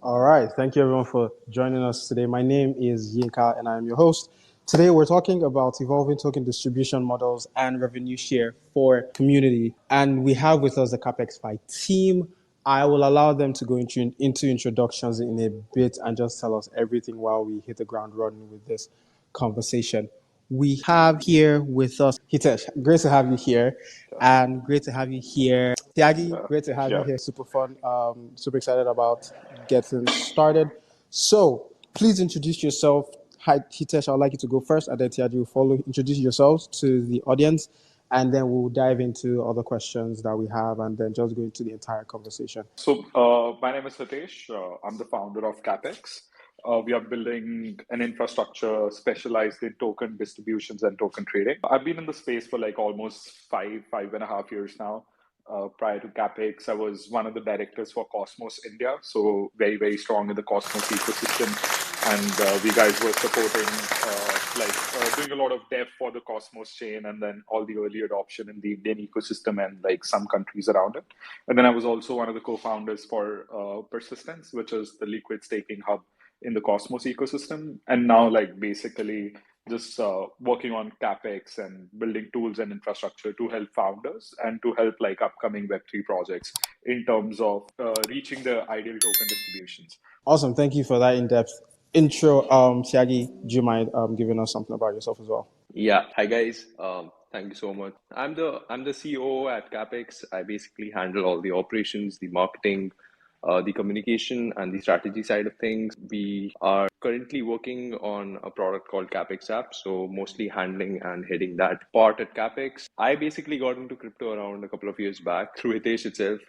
All right. Thank you, everyone, for joining us today. My name is Yinka, and I'm your host. Today, we're talking about evolving token distribution models and revenue share for community. And we have with us the Capx team. I will allow them to go into introductions in a bit and just tell us everything while we hit the ground running with this conversation. We have here with us Hitesh. Great to have you here. And great to have you here. Tiagi, great to have you Yeah. here. Super fun. Super excited about getting started. So please introduce yourself. Hi, Hitesh, I'd like you to go first, and then Tiagi will follow. Introduce yourselves to the audience, and then we'll dive into other questions that we have, and then just go into the entire conversation. My name is Hitesh. I'm the founder of Capx. We are building an infrastructure specialized in token distributions and token trading. I've been in the space for like almost 5.5 years now. Prior to Capx, I was one of the directors for Cosmos India, so very, very strong in the Cosmos ecosystem. And we guys were supporting, doing a lot of dev for the Cosmos chain and then all the early adoption in the Indian ecosystem and like some countries around it. And then I was also one of the co-founders for Persistence, which is the liquid staking hub in the Cosmos ecosystem. And now, like, basically just working on capex and building tools and infrastructure to help founders and to help like upcoming Web3 projects in terms of reaching the ideal token distributions. Awesome. Thank you for that in-depth intro. Tiagi, do you mind giving us something about yourself as well? Yeah, hi guys. Thank you so much. I'm the COO at Capx. I basically handle all the operations, the marketing, the communication, and the strategy side of things. We are currently working on a product called Capx app, so mostly handling and heading that part at Capx. I basically got into crypto around a couple of years back through Hitesh itself.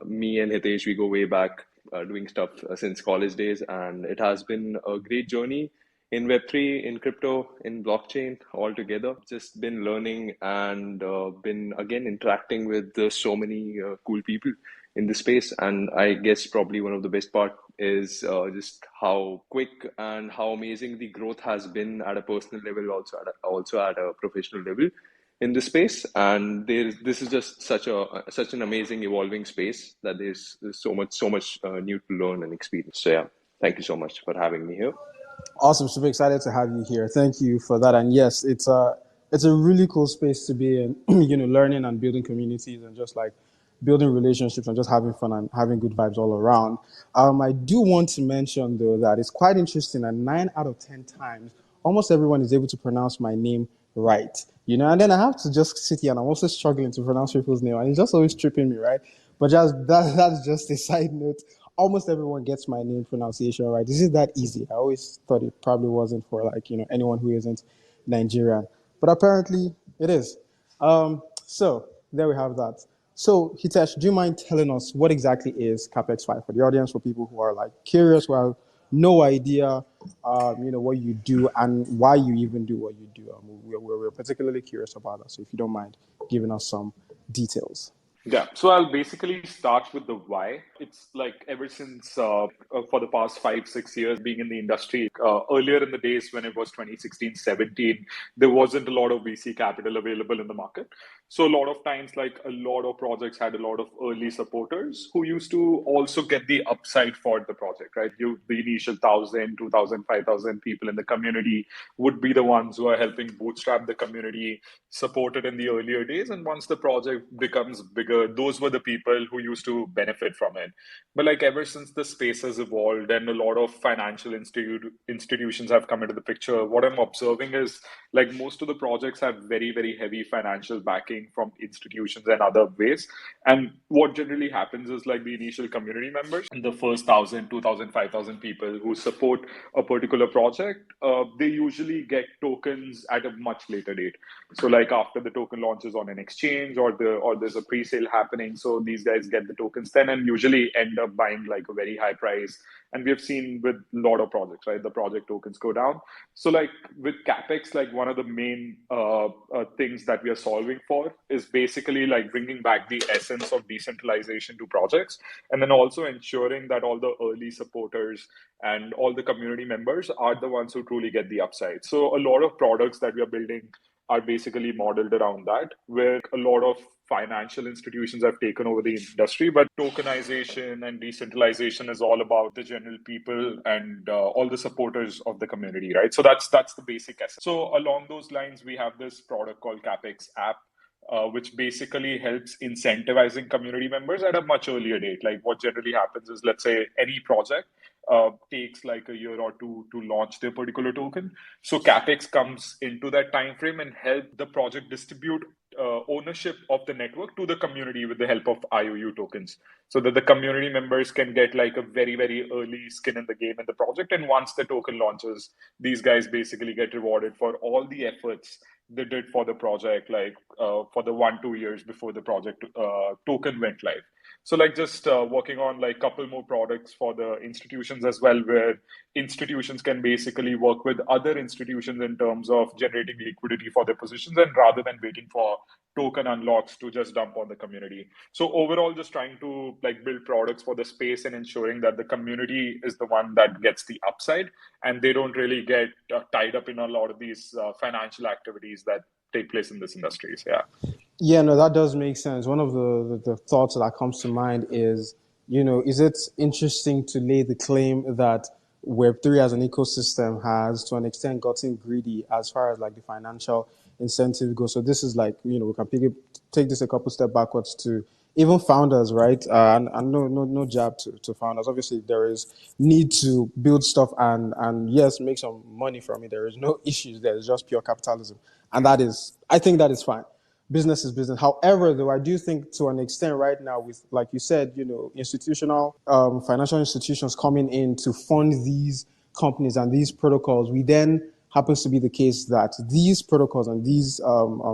Me and Hitesh, we go way back, doing stuff since college days, and it has been a great journey in Web3, in crypto, in blockchain altogether. Just been learning and been again interacting with so many cool people in the space. And I guess probably one of the best part is just how quick and how amazing the growth has been at a personal level, also at a professional level in this space. And this is just such an amazing evolving space that there's so much new to learn and experience. So yeah, thank you so much for having me here. Awesome. Super excited to have you here. Thank you for that. And yes, it's a really cool space to be in, learning and building communities and just like building relationships and just having fun and having good vibes all around. I do want to mention though that it's quite interesting that 9 out of 10 times, almost everyone is able to pronounce my name right. And then I have to just sit here and I'm also struggling to pronounce people's name and it's just always tripping me, right? But that's just a side note. Almost everyone gets my name pronunciation right. Is it that easy? I always thought it probably wasn't for like, anyone who isn't Nigerian. But apparently it is. So there we have that. So Hitesh, do you mind telling us what exactly is Capex 5 for the audience, for people who are like curious, who have no idea, what you do and why you even do what you do? We're particularly curious about that. So if you don't mind giving us some details. Yeah, so I'll basically start with the why. It's like ever since for the past 5, 6 years being in the industry, earlier in the days when it was 2016, 17, there wasn't a lot of VC capital available in the market. So a lot of times, like a lot of projects had a lot of early supporters who used to also get the upside for the project, right? The initial 1,000, 2,000, 5,000 people in the community would be the ones who are helping bootstrap the community, support it in the earlier days. And once the project becomes bigger, those were the people who used to benefit from it. But like ever since the space has evolved and a lot of financial institutions have come into the picture, what I'm observing is like most of the projects have very, very heavy financial backing from institutions and other ways. And what generally happens is like the initial community members, the first 1,000, 2,000, 5,000 people who support a particular project, they usually get tokens at a much later date. So like after the token launches on an exchange or there's a pre-sale happening, so these guys get the tokens then and usually end up buying like a very high price. And we have seen with a lot of projects, right, the project tokens go down. So like with Capex, like one of the main things that we are solving for is basically like bringing back the essence of decentralization to projects, and then also ensuring that all the early supporters and all the community members are the ones who truly get the upside. So a lot of products that we are building are basically modeled around that, where a lot of financial institutions have taken over the industry. But tokenization and decentralization is all about the general people and all the supporters of the community, right? So that's the basic essence. So along those lines, we have this product called Capx app, which basically helps incentivizing community members at a much earlier date. Like what generally happens is, let's say any project takes like a year or two to launch their particular token. So Capex comes into that time frame and help the project distribute ownership of the network to the community with the help of IOU tokens, so that the community members can get like a very, very early skin in the game in the project. And once the token launches, these guys basically get rewarded for all the efforts they did for the project, like for the 1-2 years before the project token went live. So like just working on like couple more products for the institutions as well, where institutions can basically work with other institutions in terms of generating liquidity for their positions, and rather than waiting for token unlocks to just dump on the community. So overall, just trying to like build products for the space and ensuring that the community is the one that gets the upside, and they don't really get tied up in a lot of these financial activities that take place in this industry. So, yeah. Yeah, no, that does make sense. One of the thoughts that comes to mind is, is it interesting to lay the claim that Web3 as an ecosystem has, to an extent, gotten greedy as far as like the financial incentive goes? So this is like, we can take this a couple step backwards to even founders, right? And no jab to founders. Obviously, there is need to build stuff and yes, make some money from it. There is no issues there. It's just pure capitalism, and I think that is fine. Business is business. However, though, I do think to an extent right now, with, like you said, institutional financial institutions coming in to fund these companies and these protocols, we then happens to be the case that these protocols and these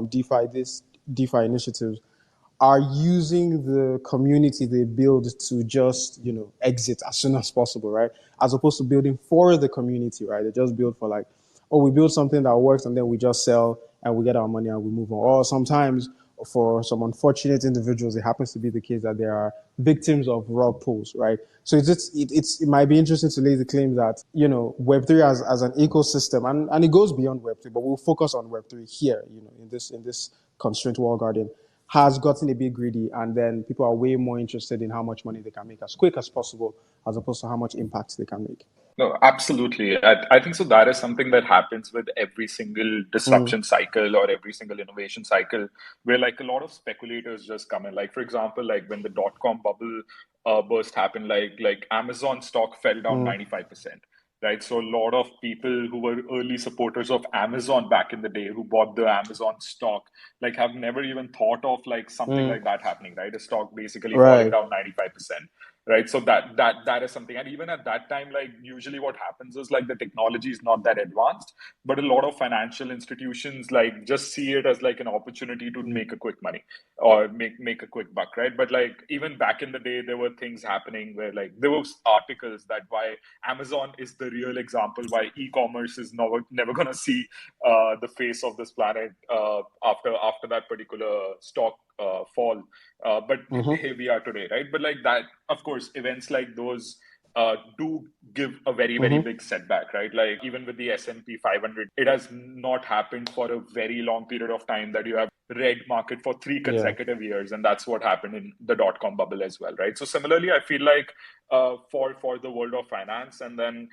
DeFi initiatives are using the community they build to just, exit as soon as possible, right? As opposed to building for the community, right? They just build for like, oh, we build something that works and then we just sell and we get our money and we move on. Or sometimes for some unfortunate individuals, it happens to be the case that they are victims of rug pulls, right? So it might be interesting to lay the claim that, Web3 as an ecosystem, and it goes beyond Web3, but we'll focus on Web3 here, in this constraint wall garden, has gotten a bit greedy, and then people are way more interested in how much money they can make as quick as possible, as opposed to how much impact they can make. No, absolutely. I think so. That is something that happens with every single disruption cycle or every single innovation cycle, where like a lot of speculators just come in. Like for example, like when the dot-com bubble burst happened, like Amazon stock fell down 95%. Right. So a lot of people who were early supporters of Amazon back in the day, who bought the Amazon stock, like have never even thought of like something like that happening, right? A stock basically falling Right. down 95%. Right. So that is something. And even at that time, like usually what happens is like the technology is not that advanced, but a lot of financial institutions like just see it as like an opportunity to make a quick money or make a quick buck, right? But like even back in the day, there were things happening where like there was articles that why Amazon is the real example why e-commerce is never gonna see the face of this planet after that particular stock fall. But here we are today, right? But like that, of course, events like those do give a very, very big setback, right? Like even with the S&P 500, it has not happened for a very long period of time that you have red market for 3 Yeah. consecutive years, and that's what happened in the dot-com bubble as well, right? So similarly, I feel like for the world of finance, and then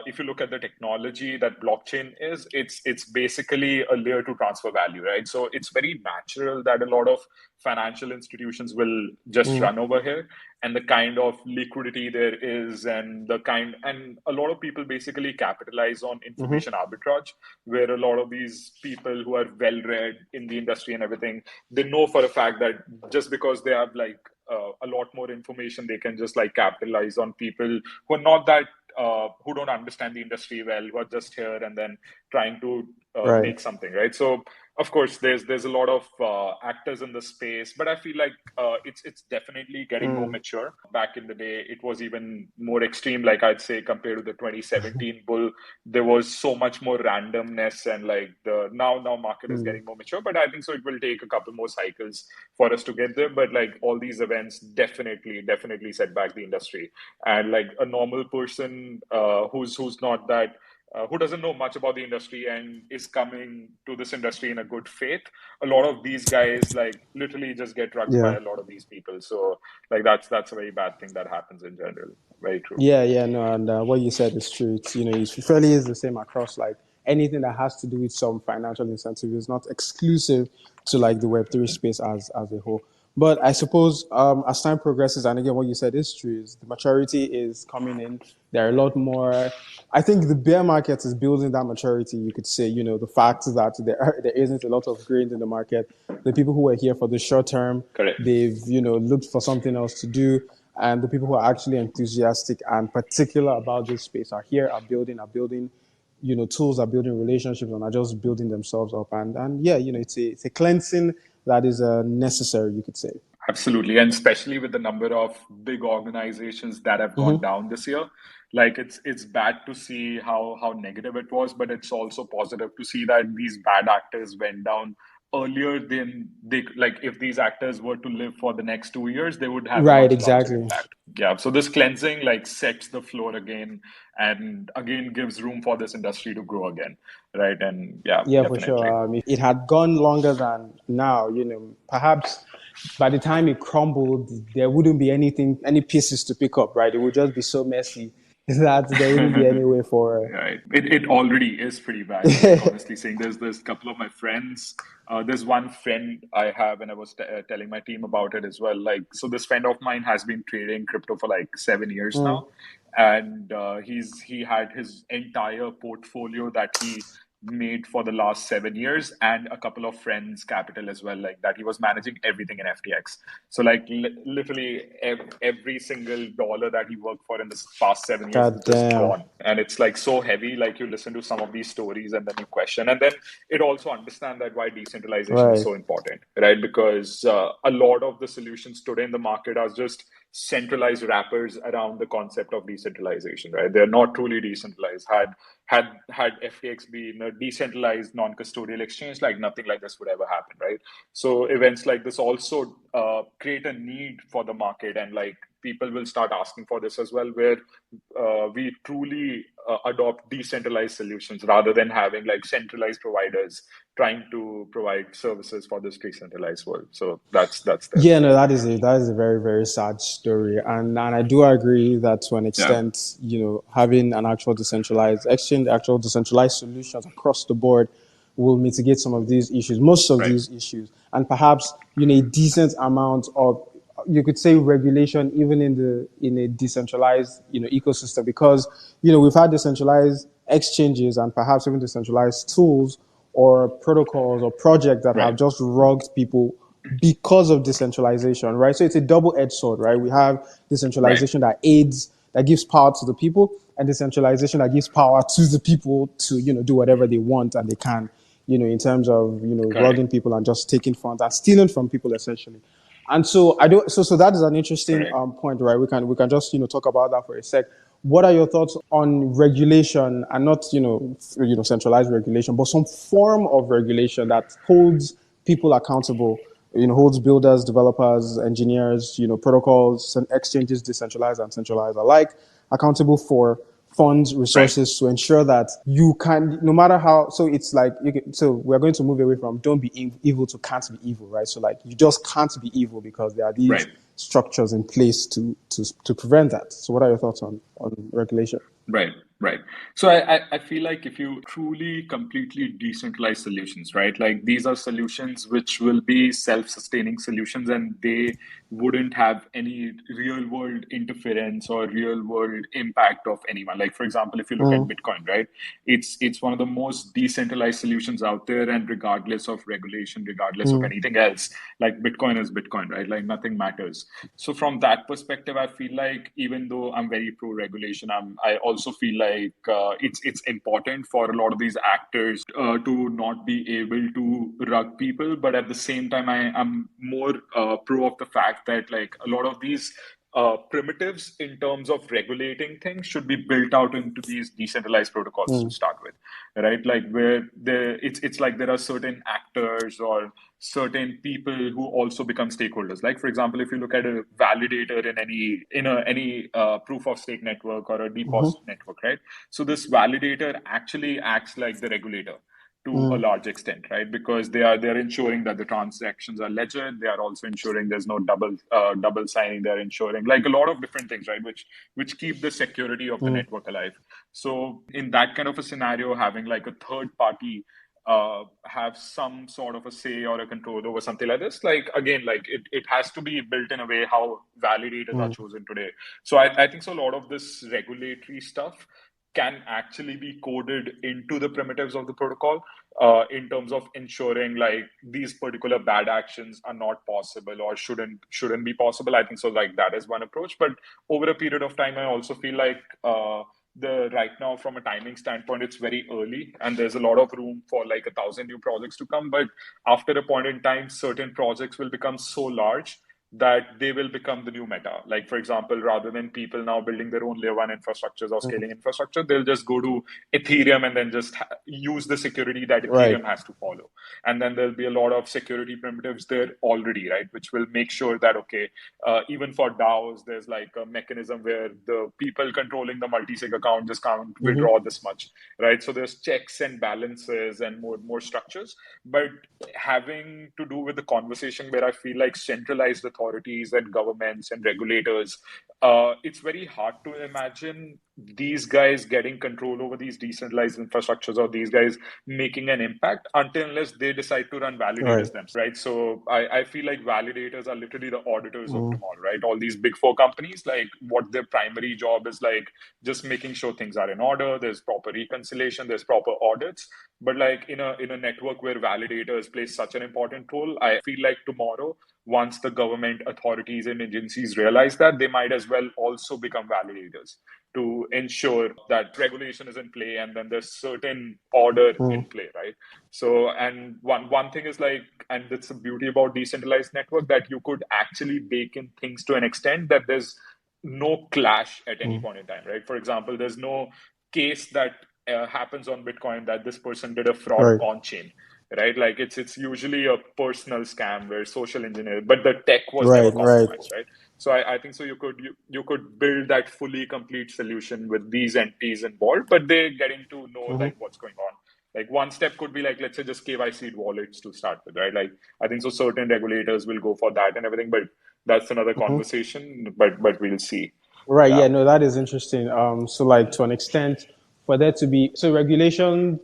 if you look at the technology that blockchain is, it's basically a layer to transfer value, right? So it's very natural that a lot of financial institutions will just run over here, and the kind of liquidity there is, and a lot of people basically capitalize on information arbitrage, where a lot of these people who are well read in the industry and everything, they know for a fact that just because they have like a lot more information, they can just like capitalize on people who are not that who don't understand the industry well, who are just here and then trying to Right. make something, right? So of course there's a lot of actors in the space, but I feel like it's definitely getting more mature. Back in the day, it was even more extreme, like I'd say, compared to the 2017 bull. There was so much more randomness, and like the now market is getting more mature, but I think so it will take a couple more cycles for us to get there. But like all these events definitely set back the industry, and like a normal person who's not that who doesn't know much about the industry and is coming to this industry in a good faith, a lot of these guys like literally just get drugged Yeah. by a lot of these people. So like that's a very bad thing that happens in general. Very true. Yeah, no, and what you said is true. It's, it fairly is the same across like anything that has to do with some financial incentive is not exclusive to like the Web3 space as a whole. But I suppose as time progresses, and again, what you said is true, is the maturity is coming in. There are a lot more. I think the bear market is building that maturity. You could say, the fact that there isn't a lot of grain in the market. The people who are here for the short term, Correct. they've looked for something else to do, and the people who are actually enthusiastic and particular about this space are here, are building tools, are building relationships, and are just building themselves up. And yeah, it's a cleansing that is necessary, you could say. Absolutely. And especially with the number of big organizations that have gone down this year. Like it's bad to see how negative it was, but it's also positive to see that these bad actors went down earlier than they like if these actors were to live for the next 2 years, they would have a Right, much larger exactly. impact. Yeah. So this cleansing like sets the floor again and again gives room for this industry to grow again. Right. And yeah, Yeah, for definitely. sure. If it had gone longer than now, perhaps by the time it crumbled, there wouldn't be any pieces to pick up, right? It would just be so messy that there wouldn't be any way for. Right. It already is pretty bad. Like honestly saying, there's a couple of my friends. There's one friend I have, and I was telling my team about it as well. Like, so this friend of mine has been trading crypto for like 7 years now, and he had his entire portfolio that he made for the last 7 years, and a couple of friends' capital as well. Like that, he was managing everything in FTX. So like literally every single dollar that he worked for in the past 7 years is God just damn. gone. And it's like so heavy. Like you listen to some of these stories and then you question, and then it also understand that why decentralization is Right. so important, right? Because a lot of the solutions today in the market are just centralized wrappers around the concept of decentralization, right? They're not truly decentralized. Had FTX been a decentralized non-custodial exchange, like nothing like this would ever happen, right? So events like this also create a need for the market, and like people will start asking for this as well, where we truly adopt decentralized solutions rather than having like centralized providers trying to provide services for this decentralized world. So that's there. Yeah, no, that is a very, very sad story, and I do agree that to an Yeah. extent, having an actual decentralized exchange, actual decentralized solutions across the board will mitigate some of these issues, most of Right. these issues, and perhaps a decent amount of, you could say, regulation even in a decentralized ecosystem, because we've had decentralized exchanges and perhaps even decentralized tools or protocols or projects that have Right. just rogged people because of decentralization, right? So it's a double-edged sword, right? We have Right. decentralization that gives power to the people, and decentralization that gives power to the people to, do whatever they want and they can, in terms of, Correct. rogging people and just taking funds and stealing from people essentially. And so I do. So that is an interesting Correct. point, right? We can just talk about that for a sec. What are your thoughts on regulation, and not centralized regulation, but some form of regulation that holds people accountable? Holds builders, developers, engineers, protocols and exchanges, decentralized and centralized alike, accountable for funds, Right. resources, to ensure that you can, no matter how. So it's like so we're going to move away from don't be evil to can't be evil, right? So like you just can't be evil because there are these Right. structures in place to prevent that. So what are your thoughts on regulation? Right, right. So I feel like if you truly completely decentralize solutions, right? Like these are solutions which will be self-sustaining solutions, and they wouldn't have any real world interference or real world impact of anyone. Like for example, if you look at Bitcoin, right? It's one of the most decentralized solutions out there, and regardless of regulation, regardless of anything else, like Bitcoin is Bitcoin, right? Like nothing matters. So from that perspective, I feel like even though I'm very pro regulation, I also feel like it's important for a lot of these actors to not be able to rug people, but at the same time, I am more pro of the fact that like a lot of these primitives in terms of regulating things should be built out into these decentralized protocols to start with, right? Like where it's like there are certain actors or certain people who also become stakeholders. Like for example, if you look at a validator in any proof of stake network or a DPoS network, right? So this validator actually acts like the regulator to a large extent, right? Because they're ensuring that the transactions are ledger. They are also ensuring there's no double signing. They're ensuring like a lot of different things, right? Which keep the security of the network alive. So in that kind of a scenario, having like a third party have some sort of a say or a control over something like this, like again, like it has to be built in a way how validators are chosen today. So I think so a lot of this regulatory stuff can actually be coded into the primitives of the protocol in terms of ensuring like these particular bad actions are not possible or shouldn't be possible. I think so like that is one approach, but over a period of time I also feel like the right now from a timing standpoint it's very early and there's a lot of room for like 1,000 new projects to come, but after a point in time certain projects will become so large that they will become the new meta. Like for example, rather than people now building their own layer one infrastructures or scaling infrastructure, they'll just go to Ethereum and then just use the security that Right. Ethereum has to follow. And then there'll be a lot of security primitives there already, right? Which will make sure that okay, even for DAOs, there's like a mechanism where the people controlling the multi-sig account just can't withdraw this much, right? So there's checks and balances and more structures. But having to do with the conversation where I feel like centralized authorities and governments and regulators, it's very hard to imagine these guys getting control over these decentralized infrastructures or these guys making an impact until unless they decide to run Right. validators themselves, right? So I feel like validators are literally the auditors of tomorrow, right? All these big four companies, like what their primary job is like just making sure things are in order, there's proper reconciliation, there's proper audits. But like in a network where validators play such an important role, I feel like tomorrow, once the government authorities and agencies realize that, they might as well also become validators to ensure that regulation is in play and then there's certain order in play, right? So, and one thing is like, and it's the beauty about decentralized network that you could actually bake in things to an extent that there's no clash at any point in time, right? For example, there's no case that happens on Bitcoin that this person did a fraud Right. on chain, right? Like it's usually a personal scam where social engineer, but the tech was never Right. Right. compromised, right? So I think so you could build that fully complete solution with these entities involved, but they're getting to know like what's going on. Like one step could be like, let's say just KYC wallets to start with, right? Like I think so certain regulators will go for that and everything, but that's another conversation, but we'll see. Right. Yeah. Yeah. No, that is interesting. So like to an extent, for there to be so regulation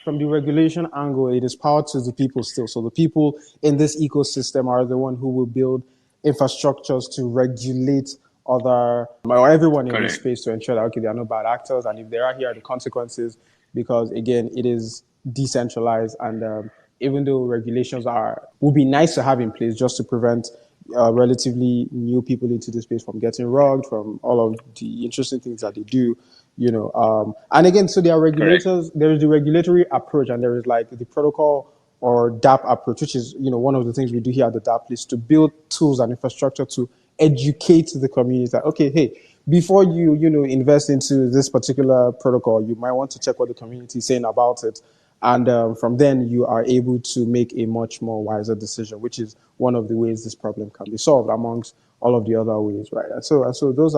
from the regulation angle, it is power to the people still. So the people in this ecosystem are the one who will build infrastructures to regulate other or everyone in this Correct. space to ensure that okay, there are no bad actors, and if there are, here are the consequences. Because again, it is decentralized, and even though regulations are would be nice to have in place just to prevent relatively new people into the space from getting rugged, from all of the interesting things that they do, and again, so there are Correct. regulators. There is the regulatory approach, and there is like the protocol or DAP approach, which is one of the things we do here at the DAP is to build tools and infrastructure to educate the community that okay, hey, before you invest into this particular protocol, you might want to check what the community is saying about it, and from then you are able to make a much more wiser decision, which is one of the ways this problem can be solved amongst all of the other ways, right? And so those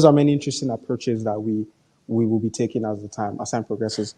are many interesting approaches that we will be taking as time progresses.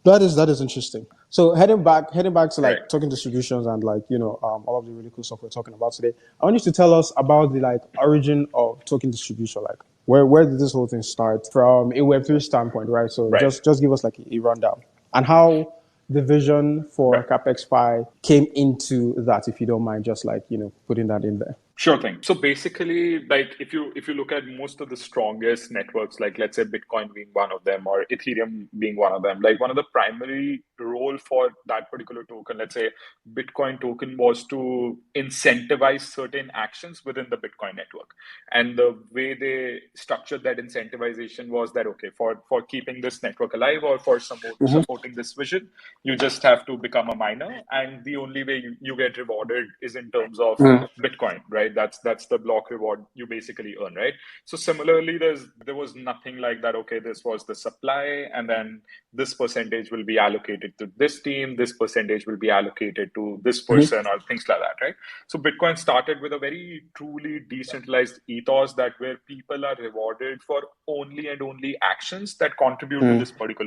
That is interesting. So heading back to like Correct. token distributions and like all of the really cool stuff we're talking about today. I want you to tell us about the like origin of token distribution. Like where did this whole thing start from a Web3 standpoint, right? So Right. just give us like a rundown and how the vision for Right. Capx Fi came into that, if you don't mind, just like putting that in there. Sure thing. So basically, like if you look at most of the strongest networks, like let's say Bitcoin being one of them or Ethereum being one of them, like one of the primary role for that particular token, let's say Bitcoin token was to incentivize certain actions within the Bitcoin network. And the way they structured that incentivization was that okay, for keeping this network alive or for supporting this vision, you just have to become a miner, and the only way you get rewarded is in terms of Bitcoin, right? right? That's the block reward you basically earn, right? So similarly, there was nothing like that. Okay, this was the supply, and then this percentage will be allocated to this team, this percentage will be allocated to this person, or things like that, right? So Bitcoin started with a very truly decentralized ethos that where people are rewarded for only and only actions that contribute to this particular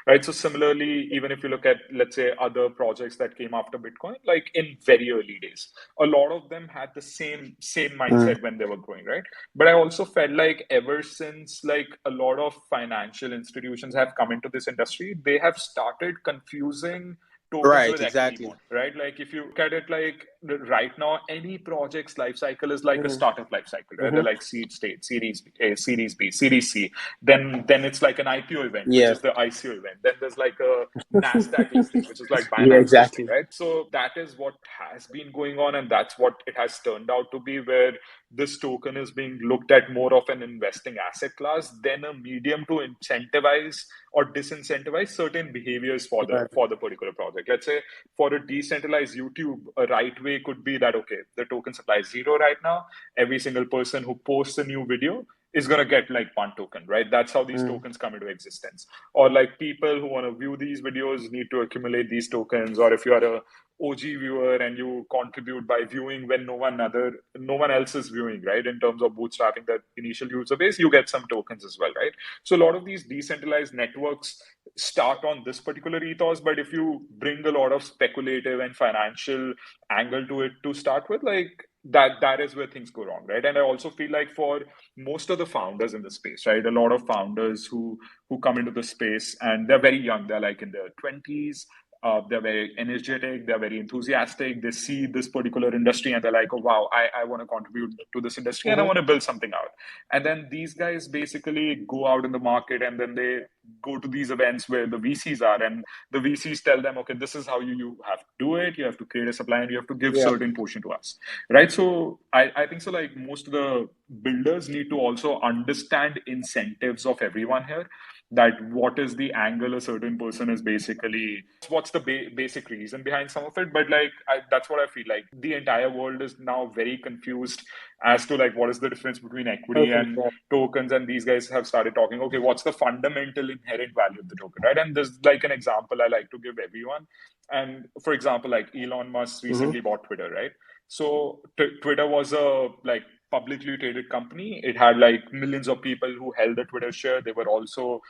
right? So similarly, even if you look at, let's say, other projects that came after Bitcoin, like in very early days, a lot of them had the same mindset when they were growing, right? But I also felt like ever since like a lot of financial institutions have come into this industry, they have started confusing tokens Right, with equity exactly. bond, right? Like if you look at it, like right now, any project's life cycle is like a startup life cycle, right? They're like seed state, series A, series B, series C. Then it's like an IPO event, which Yeah. is the ICO event. Then there's like a NASDAQ listing, which is like Yeah, Binance listing, exactly. right? So that is what has been going on, and that's what it has turned out to be, where this token is being looked at more of an investing asset class than a medium to incentivize or disincentivize certain behaviors for Right. the particular project. Let's say for a decentralized YouTube, a right way could be that okay, the token supply is zero right now. Every single person who posts a new video is going to get like one token, right? That's how these tokens come into existence. Or like people who want to view these videos need to accumulate these tokens. Or if you are a OG viewer and you contribute by viewing when no one else is viewing, right? In terms of bootstrapping that initial user base, you get some tokens as well, right? So a lot of these decentralized networks start on this particular ethos, but if you bring a lot of speculative and financial angle to it to start with, like that is where things go wrong, right? And I also feel like for most of the founders in the space, right, a lot of founders who come into the space and they're very young, they're like in their 20s, they're very energetic, they're very enthusiastic, they see this particular industry and they're like, oh wow, I want to contribute to this industry and I want to build something out. And then these guys basically go out in the market and then they go to these events where the VCs are, and the VCs tell them, okay, this is how you have to do it, you have to create a supply and you have to give Yeah. certain portion to us, right? So I think so like most of the builders need to also understand incentives of everyone here, that what is the angle a certain person is basically, what's the basic reason behind some of it. But like that's what I feel like the entire world is now very confused as to like what is the difference between equity Tokens, and yeah. tokens, and these guys have started talking, okay, what's the fundamental inherent value of the token, right? And there's like an example I like to give everyone. And for example, like Elon Musk recently bought Twitter, right? So Twitter was a like publicly traded company. It had like millions of people who held the Twitter share. They were also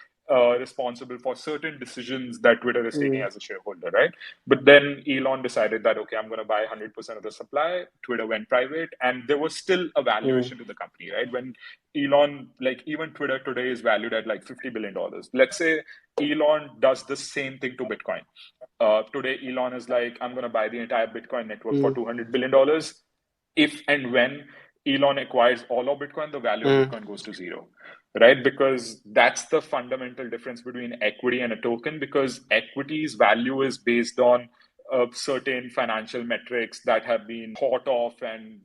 responsible for certain decisions that Twitter is taking as a shareholder, right? But then Elon decided that, okay, I'm going to buy 100% of the supply. Twitter went private, and there was still a valuation to the company, right? When Elon, like even Twitter today is valued at like $50 billion. Let's say Elon does the same thing to Bitcoin. Today, Elon is like, I'm going to buy the entire Bitcoin network for $200 billion. If and when Elon acquires all of Bitcoin, the value of Bitcoin goes to zero, right? Because that's the fundamental difference between equity and a token, because equity's value is based on certain financial metrics that have been thought of and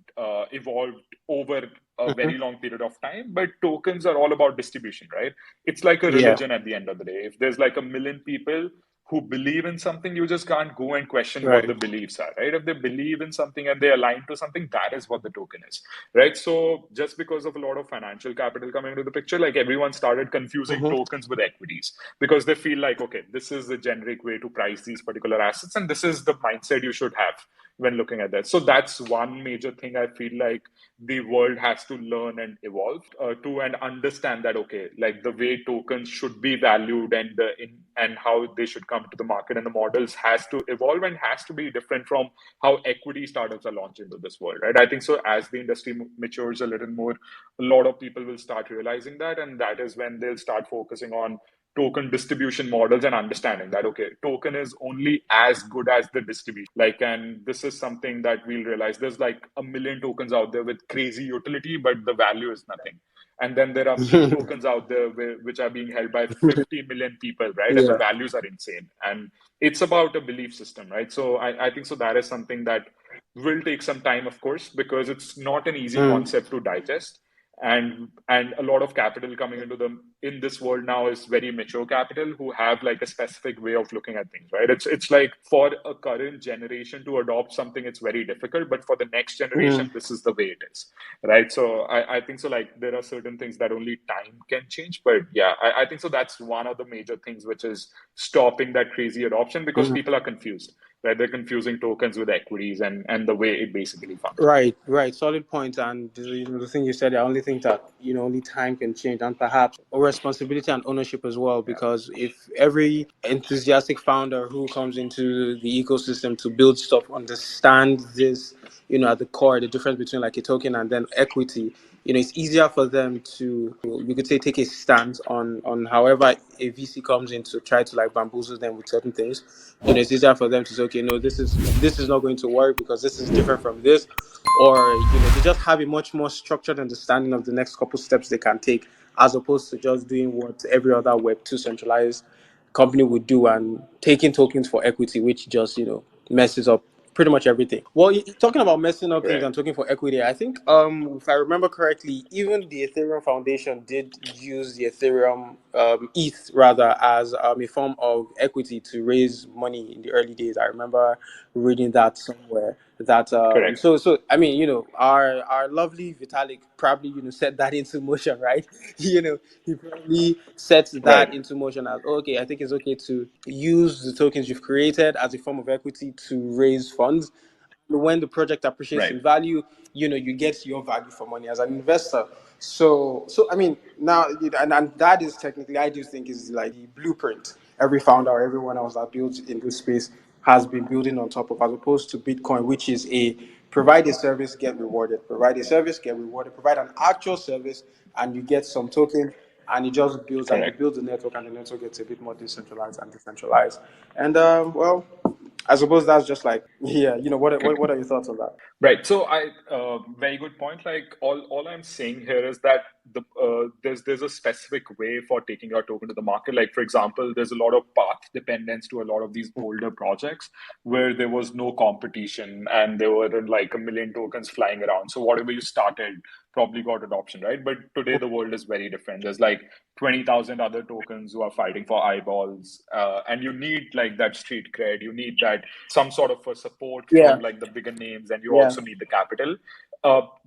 evolved over a very long period of time. But tokens are all about distribution, right? It's like a Yeah. religion at the end of the day. If there's like a million people who believe in something, you just can't go and question what Right. the beliefs are, right? If they believe in something and they align to something, that is what the token is, right? So just because of a lot of financial capital coming into the picture, like everyone started confusing tokens with equities, because they feel like, okay, this is the generic way to price these particular assets, and this is the mindset you should have when looking at that. So that's one major thing I feel like the world has to learn and evolve to, and understand that, okay, like the way tokens should be valued and how they should come to the market and the models has to evolve and has to be different from how equity startups are launched into this world, right? I think so as the industry matures a little more, a lot of people will start realizing that, and that is when they'll start focusing on token distribution models and understanding that, okay, token is only as good as the distribution. Like, and this is something that we'll realize there's like a million tokens out there with crazy utility, but the value is nothing. And then there are meme tokens out there which are being held by 50 million people, right? And the Yeah. values are insane. And it's about a belief system, right? So I think so that is something that will take some time, of course, because it's not an easy concept to digest. and a lot of capital coming into them in this world now is very mature capital who have like a specific way of looking at things, right? It's like for a current generation to adopt something, it's very difficult, but for the next generation, this is the way it is, right? So I think so, like there are certain things that only time can change, but yeah, I think so that's one of the major things which is stopping that crazy adoption, because people are confused, right? They're confusing tokens with equities and the way it basically functions. Right, right. Solid point. And the thing you said, I only think that only time can change, and perhaps responsibility and ownership as well. Yeah, Because if every enthusiastic founder who comes into the ecosystem to build stuff understands this, at the core, the difference between like a token and then equity, it's easier for them to, you could say, take a stance on however a VC comes in to try to like bamboozle them with certain things. It's easier for them to say, okay, no, this is not going to work because this is different from this, or they just have a much more structured understanding of the next couple steps they can take, as opposed to just doing what every other Web2 centralized company would do and taking tokens for equity, which just messes up pretty much everything. Well, talking about messing up things right, and talking for equity, I think if I remember correctly, even the Ethereum Foundation did use the Ethereum ETH rather as a form of equity to raise money in the early days. I remember reading that somewhere. That correct, so I mean, our lovely Vitalik probably set that into motion, right? He probably sets right, that into motion as, okay, I think it's okay to use the tokens you've created as a form of equity to raise funds. When the project appreciates right, in value, you get your value for money as an investor. So I mean, now, and that is technically, I do think, is like the blueprint every founder or everyone else that builds in this space has been building on top of, as opposed to Bitcoin, which is a provide a service, get rewarded, provide a service, get rewarded, provide an actual service, and you get some token, and it just builds, and you correct. build the network, and the network gets a bit more decentralized and decentralized. And well, I suppose that's just like, yeah, what are your thoughts on that? Right. So very good point. Like all I'm saying here is that there's a specific way for taking our token to the market. Like for example, there's a lot of path dependence to a lot of these older projects where there was no competition and there were like a million tokens flying around. So whatever you started probably got adoption, right? But today the world is very different. There's like 20,000 other tokens who are fighting for eyeballs, and you need like that street cred. You need that some sort of a support Yeah, from like the bigger names, and you yeah. also need the capital.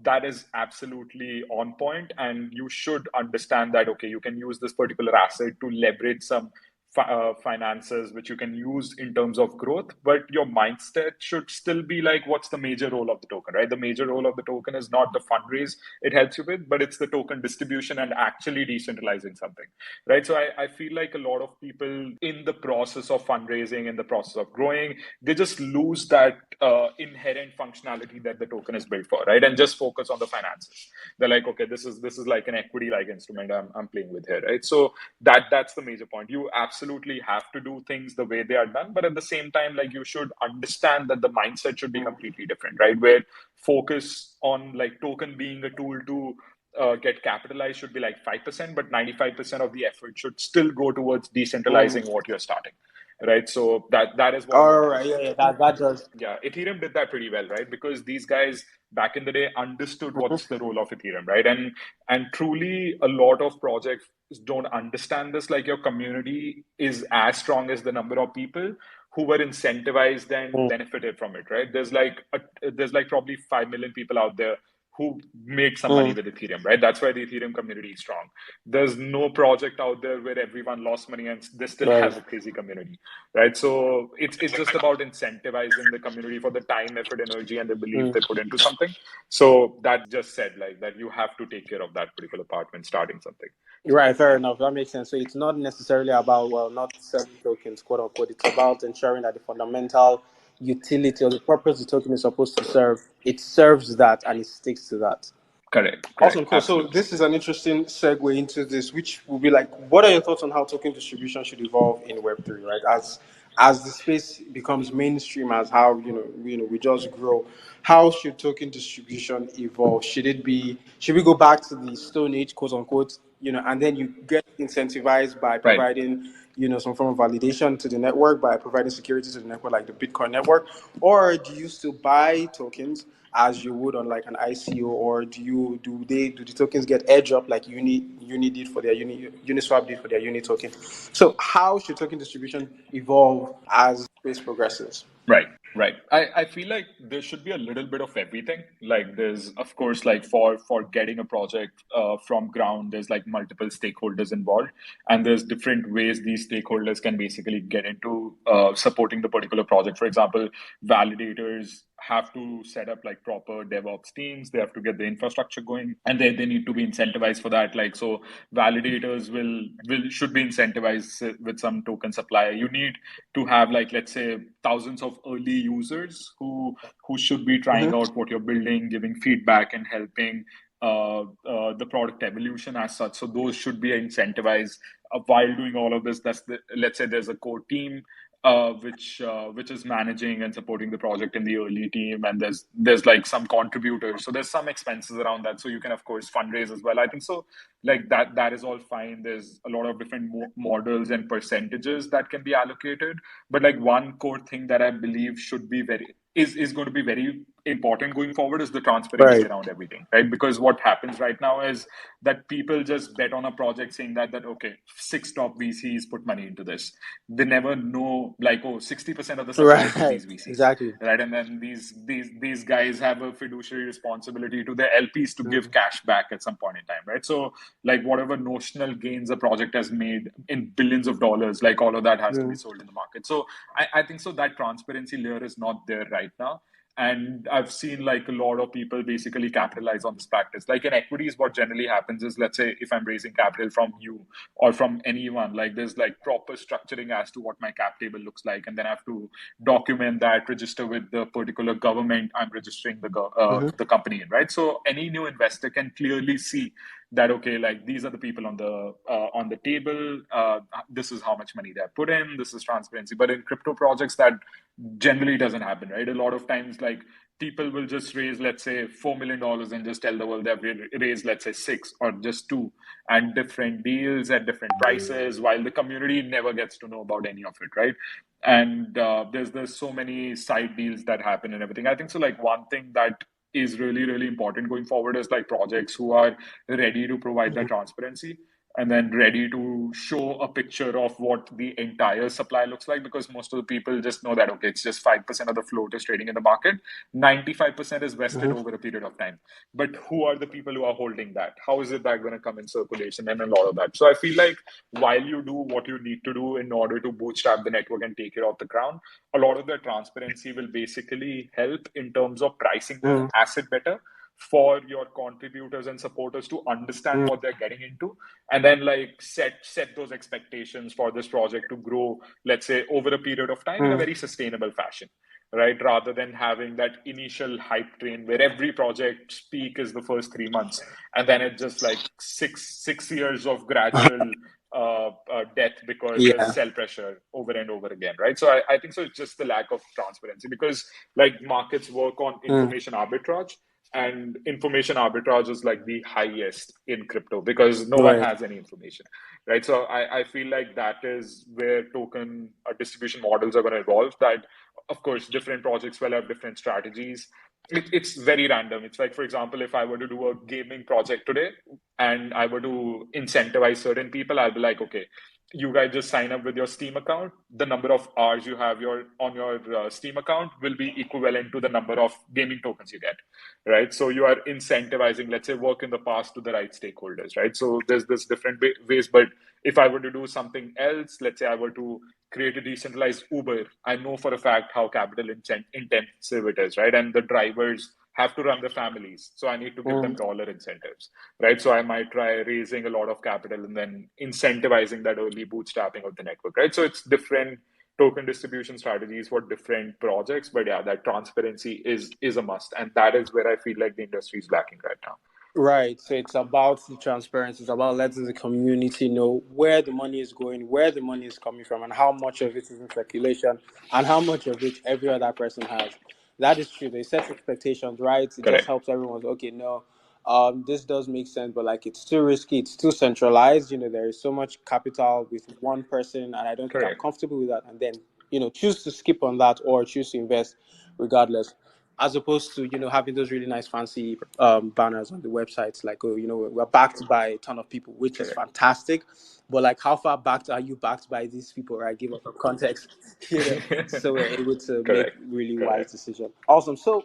That is absolutely on point, and you should understand that okay, you can use this particular asset to leverage some finances which you can use in terms of growth, but your mindset should still be like, what's the major role of the token, right? The major role of the token is not the fundraise it helps you with, but it's the token distribution and actually decentralizing something, right? So I feel like a lot of people in the process of fundraising, in the process of growing, they just lose that inherent functionality that the token is built for, right? And just focus on the finances. They're like, okay, this is like an equity like instrument I'm playing with here, right? So that's the major point. You absolutely have to do things the way they are done, but at the same time, like you should understand that the mindset should be completely different, right? Where focus on like token being a tool to get capitalized should be like 5%, but 95% of the effort should still go towards decentralizing what you're starting, right? So that is what I All wanted to right, yeah, say. yeah, that does. Yeah, Ethereum did that pretty well, right? Because these guys back in the day understood what's the role of Ethereum, right? And truly, a lot of projects don't understand this. Like your community is as strong as the number of people who were incentivized and benefited from it, right? There's like probably 5 million people out there who make some money with Ethereum, right? That's why the Ethereum community is strong. There's no project out there where everyone lost money and they still Right. have a crazy community, right? So it's just about incentivizing the community for the time, effort, energy, and the belief they put into something. So that just said like that you have to take care of that particular part when starting something. Right, fair enough. That makes sense. So it's not necessarily about, well, not selling tokens, quote unquote. It's about ensuring that the fundamental utility or the purpose the token is supposed to serve, it serves that and it sticks to that. Correct, Awesome, correct, cool. So absolutely. this is an interesting segue into this, which will be like, what are your thoughts on how token distribution should evolve in Web3, right? As the space becomes mainstream, as how we just grow, how should token distribution evolve? Should we go back to the Stone Age, quote unquote, and then you get incentivized by Right. providing some form of validation to the network, by providing security to the network, like the Bitcoin network, or do you still buy tokens as you would on like an ICO, or do the tokens get edge up like Uni did for their Uniswap did for their Uni token? So how should token distribution evolve as space progresses? Right, right. I feel like there should be a little bit of everything. Like there's, of course, like for getting a project from ground, there's like multiple stakeholders involved, and there's different ways these stakeholders can basically get into supporting the particular project. For example, validators have to set up like proper DevOps teams. They have to get the infrastructure going, and they need to be incentivized for that. Like so, validators will should be incentivized with some token supply. You need to have like let's say thousands of early users who should be trying Mm-hmm. out what you're building, giving feedback and helping the product evolution as such. So those should be incentivized while doing all of this. Let's say there's a core team which is managing and supporting the project in the early team, and there's like some contributors. So there's some expenses around that. So you can of course fundraise as well. I think so. Like that is all fine. There's a lot of different models and percentages that can be allocated. But like one core thing that I believe should be very is going to be very important going forward is the transparency Right. around everything, right? Because what happens right now is that people just bet on a project saying that okay, six top VCs put money into this. They never know like, oh, 60% of the supply is with Right. these VCs, Exactly. right? And then these guys have a fiduciary responsibility to their LPs to give Mm-hmm. cash back at some point in time, right? So like whatever notional gains a project has made in billions of dollars, like all of that has to be sold in the market. So I think so that transparency layer is not there right now. And I've seen like a lot of people basically capitalize on this practice. Like in equities, what generally happens is, let's say if I'm raising capital from you or from anyone, like there's like proper structuring as to what my cap table looks like, and then I have to document that, register with the particular government I'm registering Mm-hmm. the company in, right? So any new investor can clearly see that okay, like these are the people on the table. This is how much money they have put in. This is transparency. But in crypto projects, that generally doesn't happen, right? A lot of times, like people will just raise, let's say, $4 million and just tell the world they've raised, let's say, six or just two, and different deals at different prices, while the community never gets to know about any of it, right? And there's so many side deals that happen and everything. I think so. Like one thing that is really important going forward is like projects who are ready to provide that transparency and then ready to show a picture of what the entire supply looks like, because most of the people just know that okay, it's just 5% of the float is trading in the market, 95% is vested Mm-hmm. over a period of time. But who are the people who are holding that? How is it that going to come in circulation and a lot of that? So I feel like while you do what you need to do in order to bootstrap the network and take it off the ground, a lot of the transparency will basically help in terms of pricing the asset better for your contributors and supporters to understand what they're getting into, and then like set those expectations for this project to grow, let's say over a period of time in a Mm-hmm. very sustainable fashion, right? Rather than having that initial hype train where every project peak is the first 3 months, and then it's just like six years of gradual death because there's Yeah. sell pressure over and over again, right? So I think so it's just the lack of transparency, because like markets work on Mm. information arbitrage, and information arbitrage is like the highest in crypto because no one Right. has any information, right? So I feel like that is where token distribution models are going to evolve. That of course different projects will have different strategies. It's very random. It's like, for example, if I were to do a gaming project today and I were to incentivize certain people, I'll be like, okay, you guys just sign up with your Steam account. The number of hours you have on your Steam account will be equivalent to the number of gaming tokens you get, right? So you are incentivizing, let's say, work in the past to the right stakeholders, right? So there's this different ways. But if I were to do something else, let's say I were to create a decentralized Uber, I know for a fact how capital intensive it is, right? And the drivers have to run the families. So I need to give them Mm. dollar incentives, right? So I might try raising a lot of capital and then incentivizing that early bootstrapping of the network, right? So it's different token distribution strategies for different projects. But yeah, that transparency is a must. And that is where I feel like the industry is lacking right now. Right. So it's about the transparency. It's about letting the community know where the money is going, where the money is coming from, and how much of it is in circulation, and how much of it every other person has. That is true. They set expectations, right? It just Correct. helps everyone. Okay, no, this does make sense, but like it's too risky. It's too centralized. There is so much capital with one person, and I don't think I'm Correct. comfortable with that. And then choose to skip on that or choose to invest regardless. as opposed to, having those really nice fancy banners on the websites, like, oh, we're backed by a ton of people, which is Correct. fantastic. But like, how far backed are you backed by these people, right? Give us some context, so we're able to make Correct. really wise Correct. decisions. Awesome. So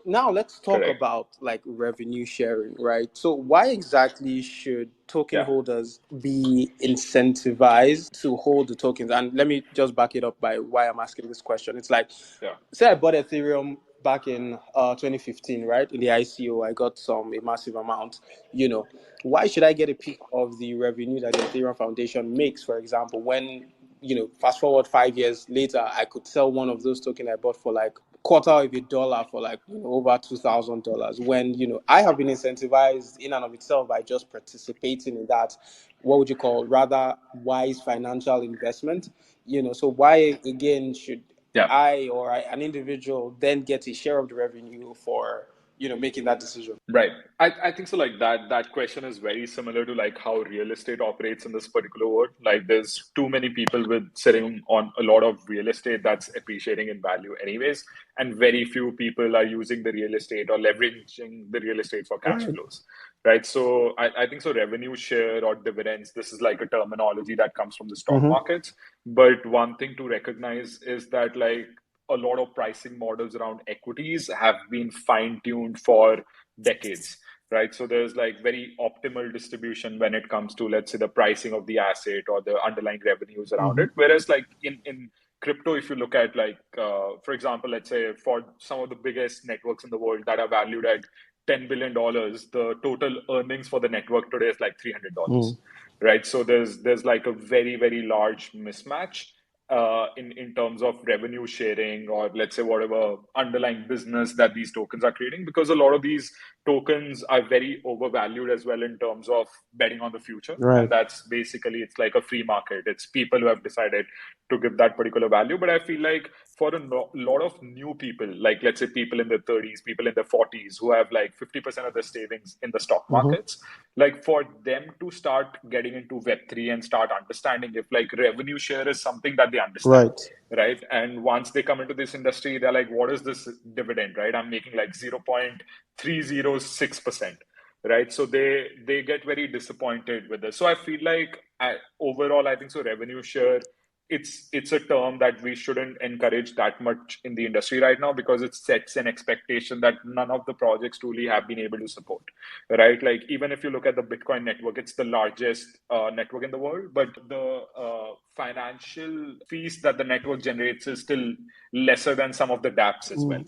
now let's talk Correct. about like revenue sharing, right? So why exactly should token Yeah. holders be incentivized to hold the tokens? And let me just back it up by why I'm asking this question. It's like, Yeah. say I bought Ethereum back in 2015, right? In the ICO, I got a massive amount. Why should I get a piece of the revenue that the Ethereum Foundation makes, for example, when, fast forward 5 years later, I could sell one of those tokens I bought for like quarter of a dollar for like over $2,000, when I have been incentivized in and of itself by just participating in that, what would you call, rather wise financial investment. So why again should Yeah. an individual then get a share of the revenue for making that decision? Right. I think so. Like that question is very similar to like how real estate operates in this particular world. Like there's too many people with sitting on a lot of real estate that's appreciating in value anyways, and very few people are using the real estate or leveraging the real estate for cash Right. flows. Right. So I think so revenue share or dividends, this is like a terminology that comes from the stock Mm-hmm. markets. But one thing to recognize is that like a lot of pricing models around equities have been fine-tuned for decades, right? So there's like very optimal distribution when it comes to, let's say, the pricing of the asset or the underlying revenues around Mm-hmm. it. Whereas like in crypto, if you look at like, for example, let's say for some of the biggest networks in the world that are valued at $10 billion, the total earnings for the network today is like $300, right? So there's like a very, very large mismatch in terms of revenue sharing, or let's say whatever underlying business that these tokens are creating, because a lot of these tokens are very overvalued as well in terms of betting on the future. Right. And that's basically, it's like a free market. It's people who have decided to give that particular value. But I feel like for a lot of new people, like let's say people in their 30s, people in their 40s, who have like 50% of their savings in the stock Mm-hmm. markets, like for them to start getting into Web3 and start understanding if like revenue share is something that they understand, Right. right? And once they come into this industry, they're like, what is this dividend, right? I'm making like 0.306%, right? So they get very disappointed with this. So I feel like overall, I think so revenue share, it's a term that we shouldn't encourage that much in the industry right now, because it sets an expectation that none of the projects truly have been able to support, right? Like even if you look at the Bitcoin network, it's the largest network in the world, but the financial fees that the network generates is still lesser than some of the dApps as well,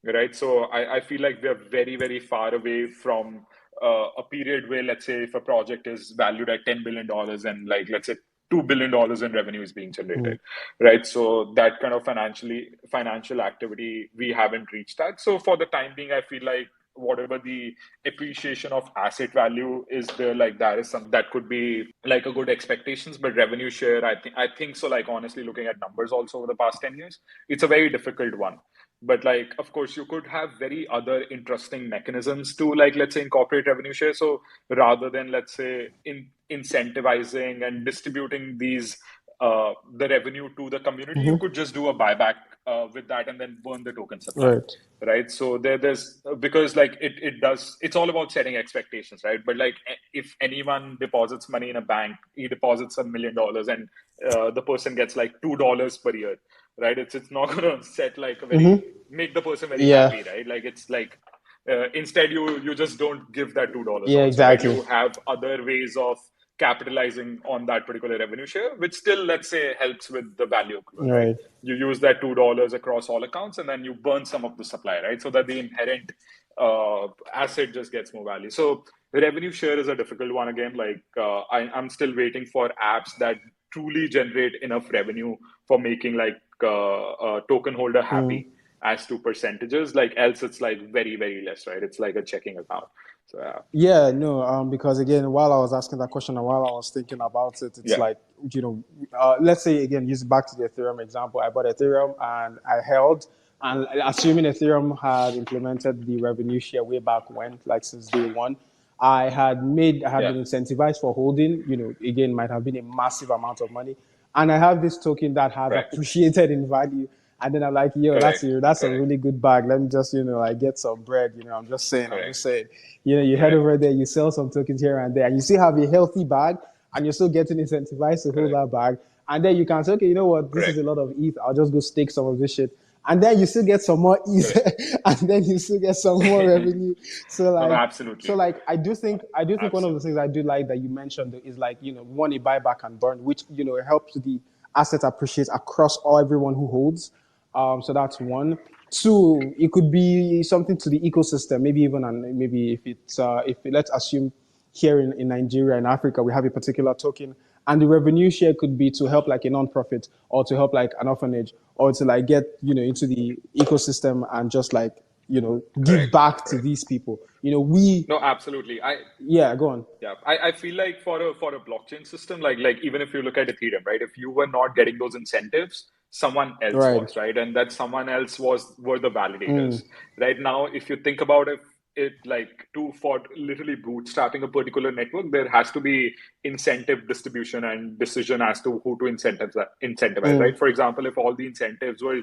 right? So I feel like we're very, very far away from a period where, let's say, if a project is valued at $10 billion and like, let's say, $2 billion in revenue is being generated, right? So that kind of financial activity, we haven't reached that. So for the time being, I feel like whatever the appreciation of asset value is there, like that is something that could be like a good expectations. But revenue share, I think so, like honestly, looking at numbers also over the past 10 years, it's a very difficult one. But like of course you could have very other interesting mechanisms to, like, let's say, incorporate revenue share. So rather than, let's say, incentivizing and distributing these the revenue to the community, you could just do a buyback with that and then burn the token supply, Right. right? So there's because like it's all about setting expectations, right? But like if anyone deposits money in a bank, he deposits $1 million and the person gets like $2 per year, right? It's not going to set like a very make the person very Yeah. happy, right? Like it's like instead you just don't give that $2 Yeah. also, right? Exactly. You have other ways of capitalizing on that particular revenue share, which still, let's say, helps with the value accrual, right? Right. You use that $2 across all accounts and then you burn some of the supply, right? So that the inherent asset just gets more value. So revenue share is a difficult one again. Like I'm still waiting for apps that truly generate enough revenue for making like a token holder happy as to percentages. Like else it's like very, very less, right? It's like a checking account. So yeah. Yeah, no, because again, while I was asking that question and while I was thinking about it, it's Yeah. like, let's say again, use back to the Ethereum example. I bought Ethereum and I held, and assuming Ethereum had implemented the revenue share way back when, like since day one, I had Yeah. been incentivized for holding, again, might have been a massive amount of money. And I have this token that has Right. appreciated in value. And then I'm like, yo, Correct. that's a Correct. really good bag. Let me just, like get some bread. I'm just saying, I'm just Correct. saying. You head Correct. over there, you sell some tokens here and there, and you still have a healthy bag, and you're still getting incentivized to hold Correct. that bag. And then you can say, okay, you know what, this is Correct. a lot of ETH. I'll just go stake some of this shit. And then you still get some more ETH, Correct. and then you still get some more revenue. So No, no, like, absolutely. I do think one of the things Absolutely. I do like that you mentioned is like, one, a buyback and burn, which helps the asset appreciate across everyone who holds. So that's one. Two, it could be something to the ecosystem, maybe even, and maybe if let's assume here in Nigeria and Africa we have a particular token, and the revenue share could be to help like a non-profit, or to help like an orphanage, or to like get into the ecosystem and just like give Correct. back to Correct. these people. We No, absolutely. Yeah, go on. Yeah, I feel like for a blockchain system, like even if you look at Ethereum, right? If you were not getting those incentives, someone else Right. was, right? And that someone else were the validators. Right now, if you think about it like for literally bootstrapping a particular network, there has to be incentive distribution and decision as to who to incentivize, right? For example, if all the incentives were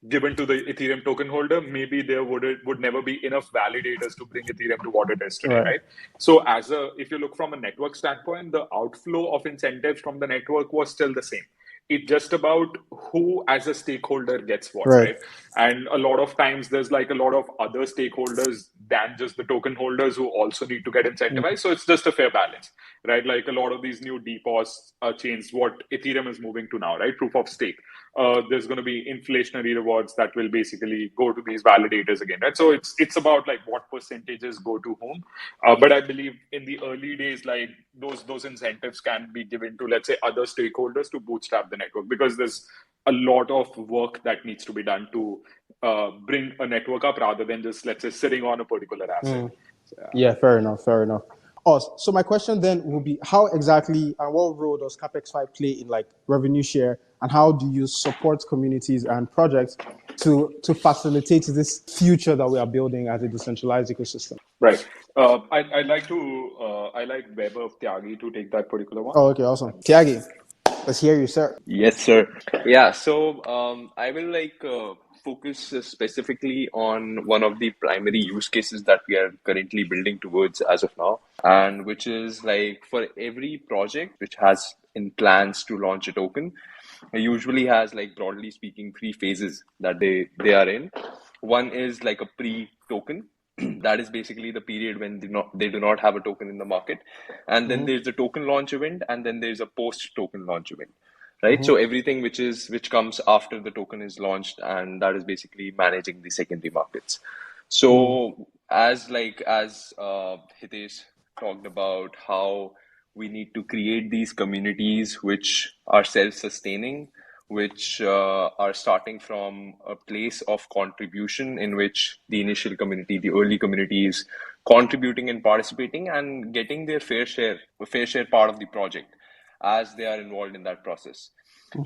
given to the Ethereum token holder, maybe there would never be enough validators to bring Ethereum to what it is today, Right. right? So if you look from a network standpoint, the outflow of incentives from the network was still the same. It's just about who as a stakeholder gets what, Right. right? And a lot of times there's like a lot of other stakeholders than just the token holders who also need to get incentivized. So it's just a fair balance, right? Like a lot of these new DPoS chains, what Ethereum is moving to now, right? Proof of stake. There's going to be inflationary rewards that will basically go to these validators again, right? So it's about like what percentages go to whom. But I believe in the early days, like those incentives can be given to, let's say, other stakeholders to bootstrap the network, because there's a lot of work that needs to be done to bring a network up, rather than just, let's say, sitting on a particular asset. So, yeah. Yeah, fair enough. Fair enough. Oh, so my question then will be, how exactly and what role does Capex 5 play in like revenue share, and how do you support communities and projects to facilitate this future that we are building as a decentralized ecosystem? Right. I like Weber Tyagi to take that particular one. Oh, okay, awesome. Tiagi, let's hear you, sir. Yes, sir. Yeah, so I will focus specifically on one of the primary use cases that we are currently building towards as of now, and which is like for every project which has in plans to launch a token, it usually has, like, broadly speaking, three phases that they are in. One is like a pre-token. That is basically the period when they do not have a token in the market, and then there's the token launch event, and then there's a post-token launch event, right? So everything which comes after the token is launched, and that is basically managing the secondary markets. So as Hitesh talked about how we need to create these communities which are self-sustaining, which are starting from a place of contribution, in which the initial community, the early community, is contributing and participating and getting their fair share part of the project as they are involved in that process.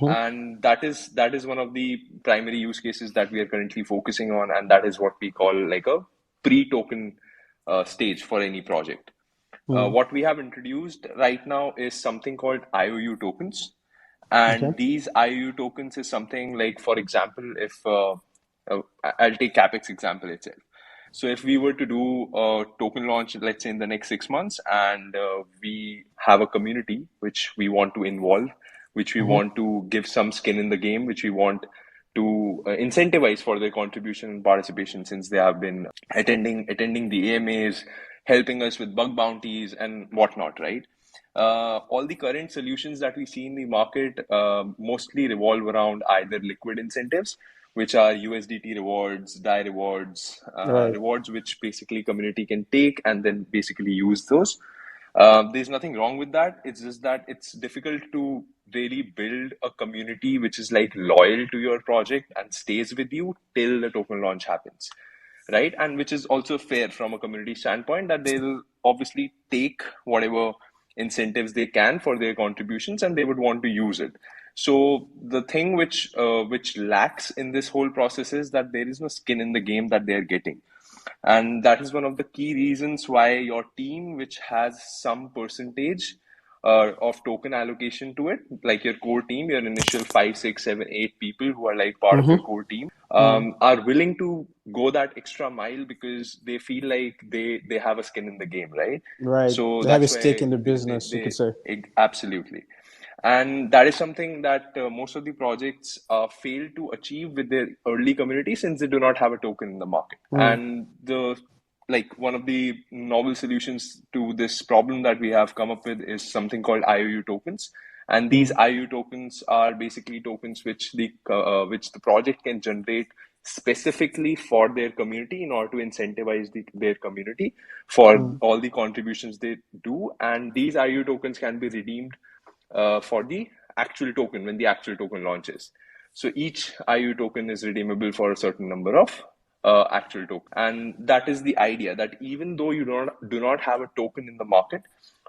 And that is one of the primary use cases that we are currently focusing on, and that is what we call like a pre-token stage for any project. What we have introduced right now is something called IOU tokens. Okay. And these IOU tokens is something like, for example, if I'll take Capx example itself. So if we were to do a token launch, let's say in the next 6 months, and we have a community which we want to involve, which we want to give some skin in the game, which we want to incentivize for their contribution and participation, since they have been attending the AMAs, helping us with bug bounties and whatnot, right? All the current solutions that we see in the market mostly revolve around either liquid incentives, which are USDT rewards, DAI rewards, Right. rewards which basically community can take and then basically use those. There's nothing wrong with that. It's just that it's difficult to really build a community which is like loyal to your project and stays with you till the token launch happens, right? And which is also fair from a community standpoint, that they'll obviously take whatever incentives they can for their contributions, and they would want to use it. So the thing which lacks in this whole process is that there is no skin in the game that they're getting. And that is one of the key reasons why your team, which has some percentage of token allocation to it, like your core team, your initial 5, 6, 7, 8 people who are like part of your core team, are willing to go that extra mile because they feel like they have a skin in the game, right? Right. So They have a that's stake why in the business, you could say. absolutely. And that is something that most of the projects fail to achieve with their early community, since they do not have a token in the market. And the like one of the novel solutions to this problem that we have come up with is something called IOU tokens. And these IOU tokens are basically tokens which the project can generate specifically for their community in order to incentivize their community for all the contributions they do. And these IOU tokens can be redeemed for the actual token when the actual token launches. So each IOU token is redeemable for a certain number of actual token, and that is the idea, that even though you do not have a token in the market,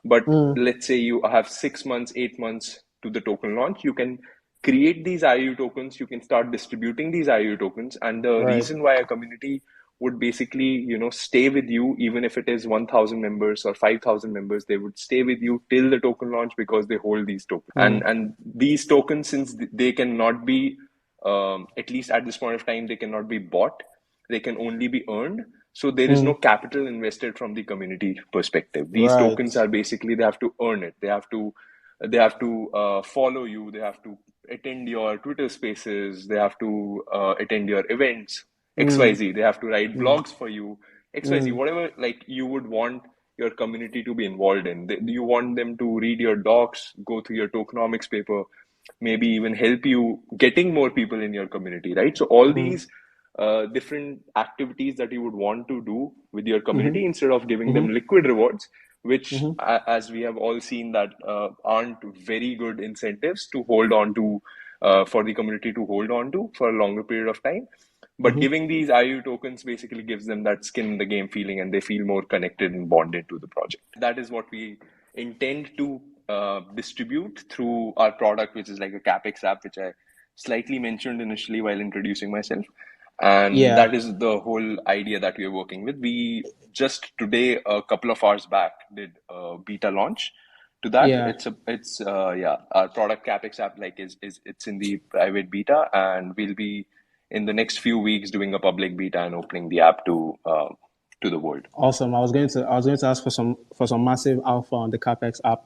but let's say you have 6 months, 8 months to the token launch, you can create these IOU tokens, you can start distributing these IOU tokens, and the Right. reason why a community would basically stay with you, even if it is 1,000 members or 5,000 members, they would stay with you till the token launch because they hold these tokens. And these tokens, since they cannot be at least at this point of time, they cannot be bought, they can only be earned. So there is no capital invested from the community perspective. These Right. tokens are basically, they have to earn it, they have to follow you, they have to attend your Twitter spaces, they have to attend your events, XYZ. They have to write blogs for you, XYZ, whatever like you would want your community to be involved in. You want them to read your docs, go through your tokenomics paper, maybe even help you getting more people in your community, right? So all these different activities that you would want to do with your community, instead of giving them liquid rewards, which, as we have all seen, that aren't very good incentives to hold on to, for the community to hold on to for a longer period of time. But giving these IU tokens basically gives them that skin in the game feeling, and they feel more connected and bonded to the project. That is what we intend to distribute through our product, which is like a Capx app, which I slightly mentioned initially while introducing myself. And Yeah. that is the whole idea that we are working with. We just today, a couple of hours back, did a beta launch to that. Yeah. It's our product Capx app is it's in the private beta, and we'll be in the next few weeks doing a public beta and opening the app to the world. Awesome. I was going to ask for some massive alpha on the Capex app.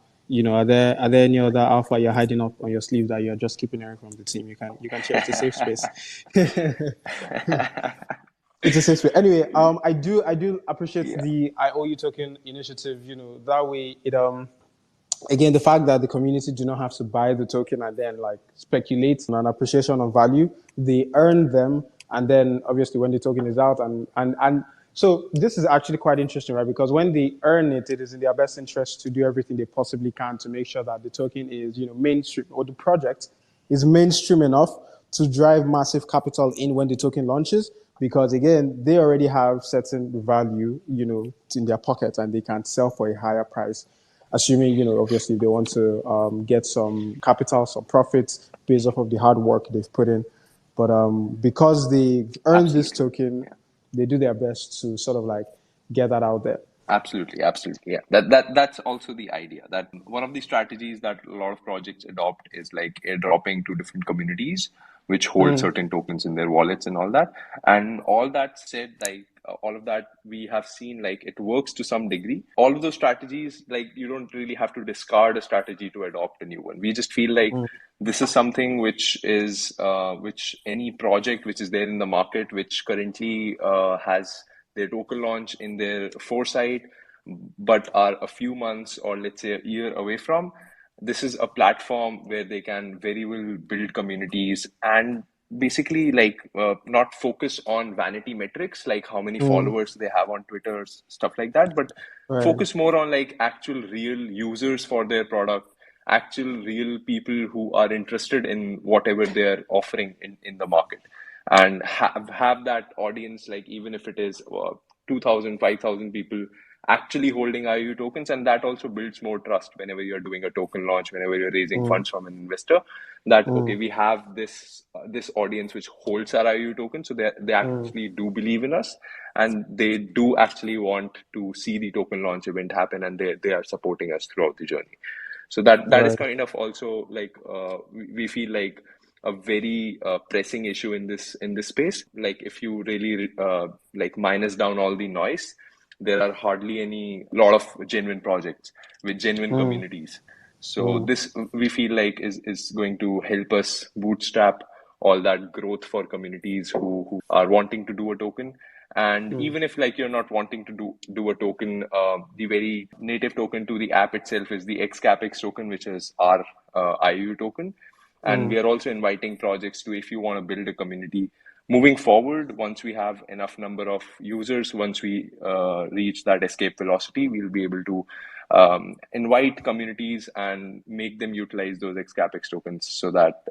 Are there any other alpha you're hiding up on your sleeve that you're just keeping away from the team? You can share. It's a safe space. It's a safe space. Anyway, I do appreciate Yeah, the IOU token initiative. That way again, the fact that the community do not have to buy the token and then like speculate on an appreciation of value, they earn them, and then obviously when the token is out, and so this is actually quite interesting, right? Because when they earn it, it is in their best interest to do everything they possibly can to make sure that the token is, mainstream, or the project is mainstream enough to drive massive capital in when the token launches. Because again, they already have certain value, in their pocket, and they can sell for a higher price, assuming, obviously they want to get some capital, some profits based off of the hard work they've put in. But because they've earned this absolutely. token, Yeah. they do their best to sort of like get that out there. Absolutely, absolutely. Yeah. That's also the idea. That one of the strategies that a lot of projects adopt is like airdropping to different communities which hold certain tokens in their wallets and all that. And all that said, like all of that we have seen, like it works to some degree. All of those strategies, like you don't really have to discard a strategy to adopt a new one. We just feel like this is something which any project which is there in the market, which currently has their token launch in their foresight, but are a few months or let's say a year away from. This is a platform where they can very well build communities and basically not focus on vanity metrics like how many followers they have on Twitter, stuff like that, but Right. focus more on like actual real users for their product, actual real people who are interested in whatever they're offering in the market, and have that audience, like even if it is 2,000 5,000 people, actually holding IOU tokens, and that also builds more trust whenever you're doing a token launch, whenever you're raising funds from an investor. That okay, we have this audience which holds our IOU token, so they actually do believe in us, and they do actually want to see the token launch event happen, and they are supporting us throughout the journey. So that is Right. kind of also like we feel like a very pressing issue in this space. Like if you really like minus down all the noise, there are hardly any lot of genuine projects with genuine communities. So this we feel like is going to help us bootstrap all that growth for communities who are wanting to do a token. And even if like you're not wanting to do a token, the very native token to the app itself is the Capx token, which is our IOU token. And we are also inviting projects to, if you want to build a community moving forward, once we have enough number of users, once we reach that escape velocity, we'll be able to invite communities and make them utilize those Capx tokens, so that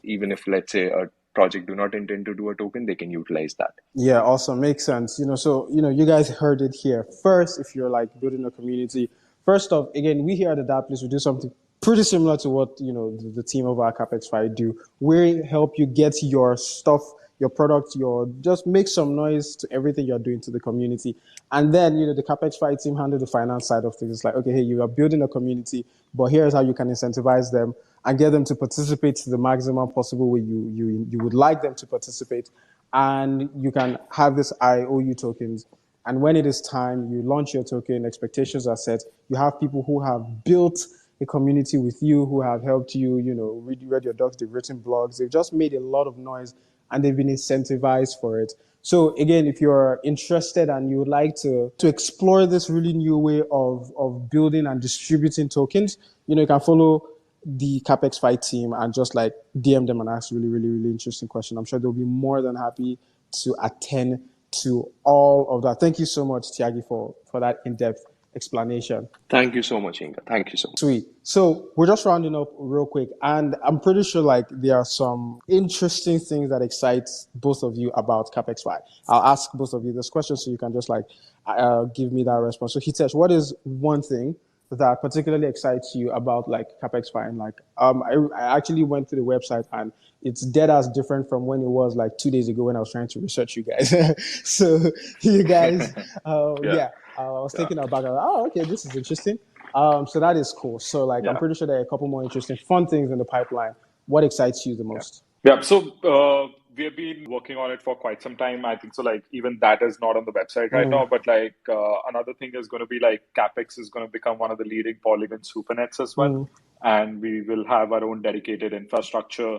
even if, let's say, a project do not intend to do a token, they can utilize that. Yeah, awesome. Makes sense. So, you guys heard it here first. If you're like building a community, first off, again, we here at the Dap Place, we do something pretty similar to what, the team of our Capex Fight do. We help you get your stuff, your product, just make some noise to everything you're doing to the community. And then, the Capex Fight team handle the finance side of things. It's like, okay, hey, you are building a community, but here's how you can incentivize them and get them to participate to the maximum possible way you would like them to participate. And you can have this IOU tokens. And when it is time, you launch your token, expectations are set. You have people who have built a community with you, who have helped you, read your docs, they've written blogs, they've just made a lot of noise and they've been incentivized for it. So again, if you're interested and you would like to explore this really new way of building and distributing tokens, you can follow the Capex Fight team and just like DM them and ask really, really, really interesting question. I'm sure they'll be more than happy to attend to all of that. Thank you so much, Tiagi, for that in-depth explanation. Thank you so much, Inga. Thank you so much. Sweet. So we're just rounding up real quick, and I'm pretty sure like there are some interesting things that excite both of you about Capex Fight. I'll ask both of you this question so you can just like give me that response. So Hitesh, what is one thing that particularly excites you about like Capex Fight? And like I actually went to the website and it's dead as different from when it was like 2 days ago when I was trying to research you guys. So you guys, yeah. I was thinking about it. Oh, okay, this is interesting. So that is cool. So like, I'm pretty sure there are a couple more interesting, fun things in the pipeline. What excites you the most? Yeah. So we have been working on it for quite some time. I think so. Like even that is not on the website right now. But like another thing is going to be like Capx is going to become one of the leading Polygon supernets as well, and we will have our own dedicated infrastructure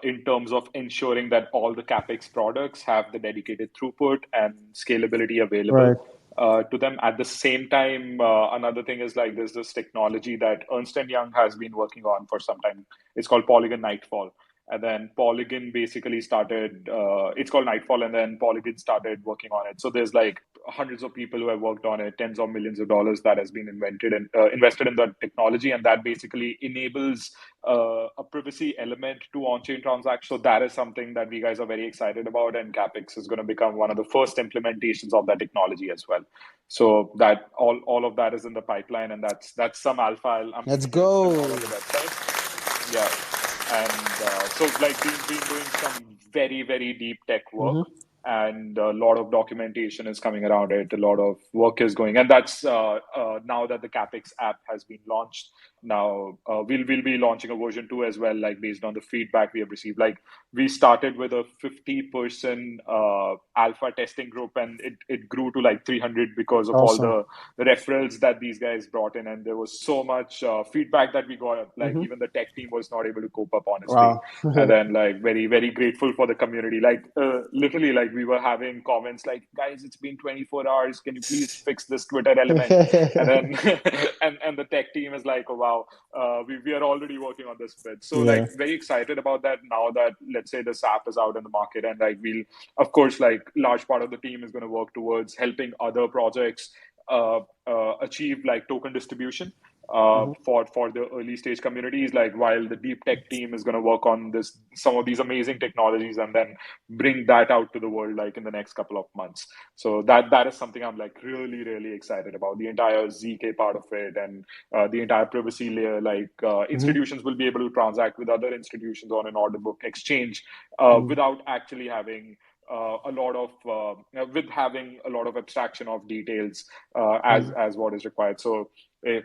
in terms of ensuring that all the Capx products have the dedicated throughput and scalability available. Right. To them. At the same time, another thing is like there's this technology that Ernst & Young has been working on for some time. It's called Polygon Nightfall. And then Polygon basically started, it's called Nightfall, and then Polygon started working on it. So there's like hundreds of people who have worked on it, tens of millions of dollars that has been invested in that technology. And that basically enables a privacy element to on-chain transactions. So that is something that we guys are very excited about. And Capx is going to become one of the first implementations of that technology as well. So that all of that is in the pipeline, and that's some alpha. Let's go. On the website. Yeah. And so like been doing some very, very deep tech work, and a lot of documentation is coming around it. A lot of work is going, and that's now that the Capx app has been launched. Now we'll be launching a version 2 as well, like based on the feedback we have received. Like we started with a 50-person alpha testing group, and it grew to like 300 because of all the referrals that these guys brought in, and there was so much feedback that we got. Like even the tech team was not able to cope up, honestly. Wow. And then like very, very grateful for the community. Like literally, like we were having comments like, "Guys, it's been 24 hours. Can you please fix this Twitter element?" And then and the tech team is like, "Oh wow, we are already working on this bit." So like very excited about that now that, let's say, this app is out in the market, and like we'll, of course, like large part of the team is going to work towards helping other projects achieve like token distribution Mm-hmm. for the early stage communities. Like while the deep tech team is going to work on this, some of these amazing technologies, and then bring that out to the world like in the next couple of months. So that is something I'm like really excited about. The entire ZK part of it, and the entire privacy layer. Like Mm-hmm. institutions will be able to transact with other institutions on an order book exchange Mm-hmm. without actually having a lot of with having a lot of abstraction of details as what is required. So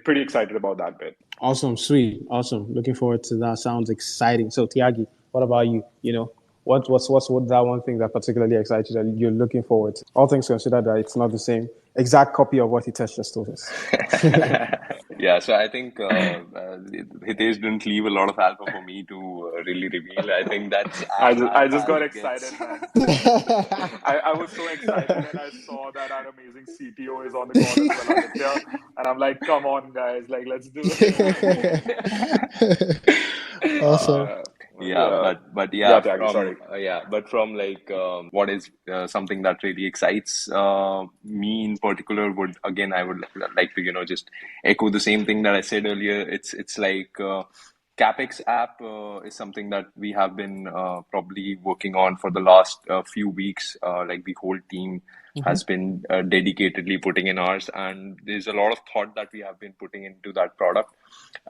pretty excited about that bit. Awesome, sweet, awesome. Looking forward to that. Sounds exciting. So, Tiagi, what about you? What that one thing that particularly excites you that you're looking forward to? All things considered, that it's not the same exact copy of what Hitesh just told us. Yeah, so I think Hitesh didn't leave a lot of alpha for me to really reveal. I think that's as I alpha just as got it gets. excited, man. I was so excited when I saw that our amazing CTO is on the call as well, Aditya. And I'm like, come on, guys, like, let's do it. Awesome. Uh, yeah, Yeah. but Yeah, yeah, Tiago, sorry. from like what is something that really excites me in particular would again I would like to just echo the same thing that I said earlier. It's like Capx app is something that we have been probably working on for the last few weeks. Like the whole team Mm-hmm. has been dedicatedly putting in hours, and there's a lot of thought that we have been putting into that product.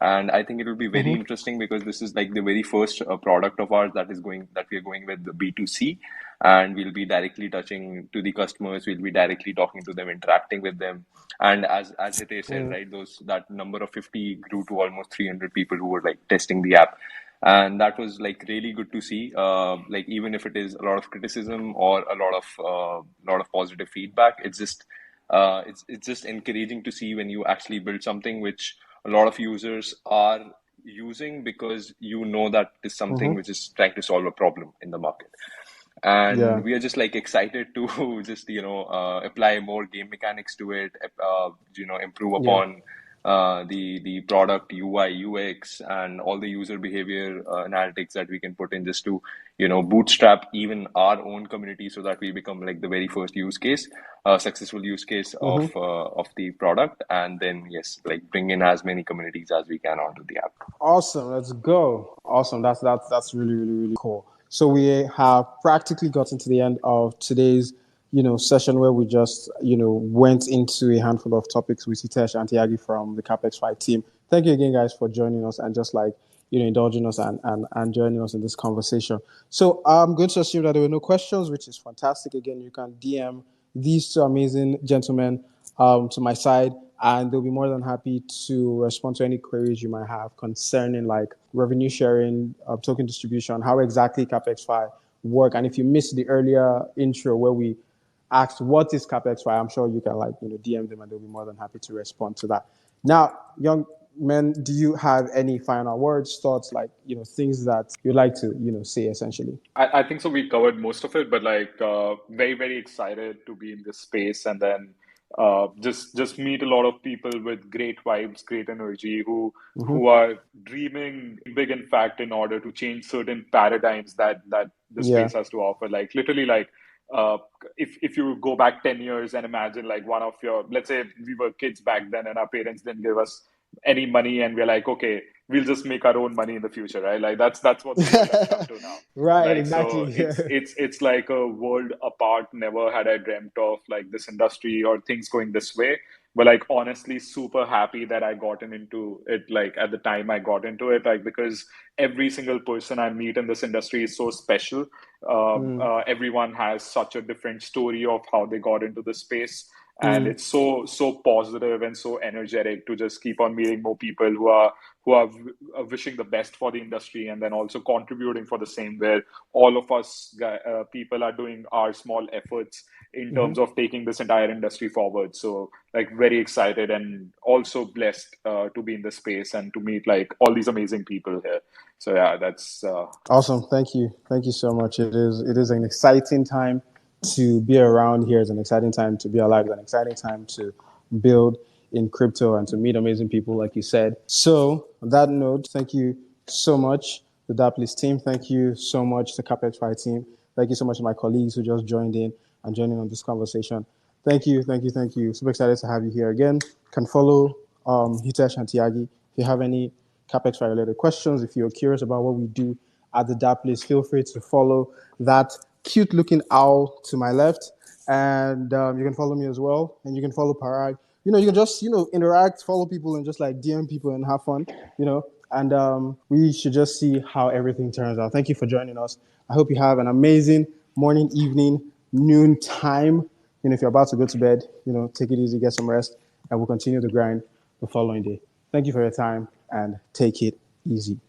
And I think it will be very Mm-hmm. interesting because this is like the very first product of ours that we are going with the B2C, and we'll be directly touching to the customers. We'll be directly talking to them, interacting with them. And as Hitesh said, right, those that number of 50 grew to almost 300 people who were like testing the app, and that was like really good to see. Like even if it is a lot of criticism or a lot of positive feedback, it's just encouraging to see when you actually build something which a lot of users are using, because you know that is something Mm-hmm. which is trying to solve a problem in the market. And Yeah. we are just like excited to just apply more game mechanics to it, improve Yeah. upon the product UI UX and all the user behavior analytics that we can put in, just to bootstrap even our own community, so that we become like the very first successful use case Mm-hmm. of the product, and then yes, like bring in as many communities as we can onto the app. Awesome. Let's go. Awesome. That's really cool. So we have practically gotten to the end of today's session where we just went into a handful of topics with Hitesh and Tiagi from the Capex Fight team. Thank you again, guys, for joining us and just like indulging us and joining us in this conversation. So I'm going to assume that there were no questions, which is fantastic. Again, you can DM these two amazing gentlemen to my side, and they'll be more than happy to respond to any queries you might have concerning like revenue sharing, token distribution, how exactly CapexFi work. And if you missed the earlier intro where we asked what is CapexFi, I'm sure you can like DM them and they'll be more than happy to respond to that. Now, young men, do you have any final words, thoughts, like things that you'd like to say essentially? I think so. We covered most of it, but like very excited to be in this space, and then just meet a lot of people with great vibes, great energy, Mm-hmm. who are dreaming big. In fact, in order to change certain paradigms that the Yeah. space has to offer, like literally, like uh, if you go back 10 years and imagine like one of your, let's say we were kids back then, and our parents didn't give us any money, and we're like, okay, we'll just make our own money in the future, right? Like that's what the world has come to now. Right. Like so Exactly. it's like a world apart. Never had I dreamt of like this industry or things going this way. But like honestly, super happy that I gotten into it, like at the time I got into it, like because every single person I meet in this industry is so special. Mm, Everyone has such a different story of how they got into the space, and mm, it's so positive and so energetic to just keep on meeting more people who are wishing the best for the industry, and then also contributing for the same, where all of us people are doing our small efforts in mm-hmm. terms of taking this entire industry forward. So like very excited and also blessed to be in this space and to meet like all these amazing people here. So yeah, that's Awesome. Thank you so much. It is an exciting time to be around here. It's an exciting time to be alive. It's an exciting time to build in crypto and to meet amazing people, like you said. So, on that note, thank you so much, the Dapplis team. Thank you so much, the Capexfy team. Thank you so much to my colleagues who just joined in and joining on this conversation. Thank you. Super excited to have you here again. Can follow Hitesh and Tiagi. If you have any Capx related questions, if you're curious about what we do at the DAP, please feel free to follow that cute looking owl to my left. And you can follow me as well. And you can follow Parag. You can just, interact, follow people, and just like DM people and have fun, And we should just see how everything turns out. Thank you for joining us. I hope you have an amazing morning, evening, noon time. If you're about to go to bed, take it easy, get some rest, and we'll continue the grind the following day. Thank you for your time and take it easy.